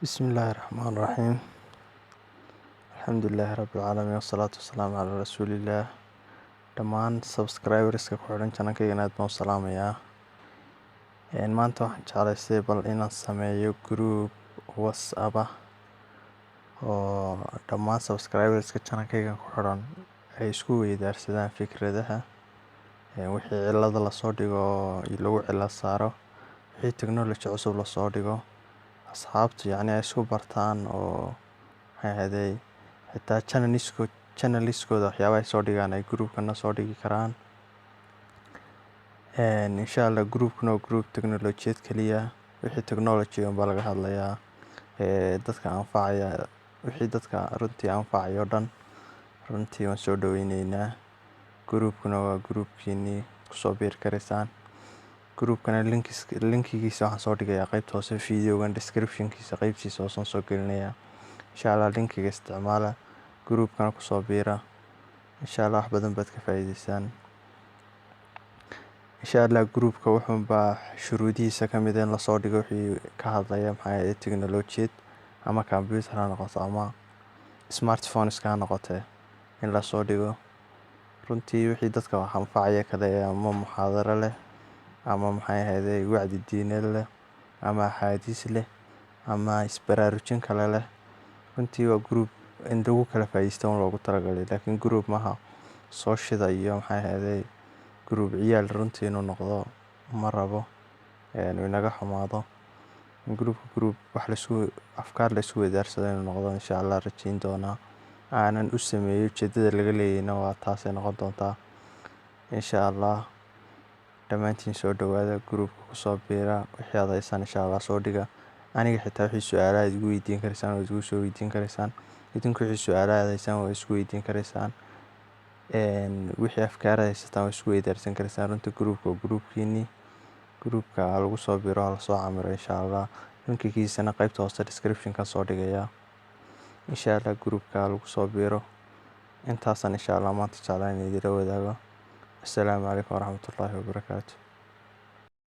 بسم الله الرحمن الرحيم الحمد لله رب العالمين والصلاة والسلام على رسول الله dhammaan subscriberska ku xidhan channelkayga aad baan u salaamayaa. Maanta waxaan jeclaystay bal inaan sameeyo group WhatsApp ah oo dhammaan subscriberska channelkayga ku xidhan ay isku weydaarsadaan fikradaha, wixii cilada la soo dhigo lagu cilad saaro, wixii technology cusub la soo dhigo, asxaabtu yacni ay isku bartaan oo xitaa channeliskooda waxyaabaha ay soo dhigaan ay groupkana soo dhigi karaan. Insha Allah groupkuna waa group technolojiyad kaliya, wixii technology baa laga hadlayaa, dadka anfacaya, wixii dadka runtii anfacayo dhan runtii waan soo dhaweyneynaa. Groupkuna waa groupkiini kusoo biiri karaysaan. groupkana linkigiisa waxaan soo dhigayaa qaybta hoose videogan descriptionkiisa qaybtiisa hoose soo gelinayaa. insha Allah linkiga isticmaala, groupkana kusoo biira. insha Allah wax badan baad ka faa'iideysaan. insha Allah groupka wuxuu baa shuruudihiisa ka mid in la soo dhigo wixii ka hadlaya technolojiyad ama computer ha noqoto ama smartphones ka noqote in la soo dhigo. runtii wixii dadka wax anfacaya kale ama muxaadaro leh ama wacdi diineed leh ama axaadiis leh ama isbaraarujin kale leh, runtii waa group in lagu kala faa'iideysto loogu talagalay. laakiin group maaha soo shida iyo group ciyaal runtii inuu noqdo ma rabo, inaga xumaado. group wax la isku afkaar la isku weydaarsado inuu noqdo insha Allah rajayn doonaa. aanan u sameeyo ujeedada laga leeyayna waa taasay noqon doontaa insha Allah. dhammaantiin soo dhawaada, groupka kusoo biira, wixii aad haysaan insha Allah soo dhiga. aniga xitaa wixii su'aalaha igu weydiin karaysaan oo igu soo weydiin karaysaan, idinku wixii su'aalaha haysaan waa isku weydiin karaysaan, wixii afkaar haysataan waa isku weydaarsan karaysaan. runtii groupka waa groupkiini, groupka lagu soo biiro la soo camiro insha Allah. linkigiisana qaybta hoose description-ka soo dhigayaa. insha Allah groupka lagu soo biiro. intaasan insha Allah maanta jeclaan idin la wadaago. assalaamu calaykum waraxmatullaahi wabarakaatuh.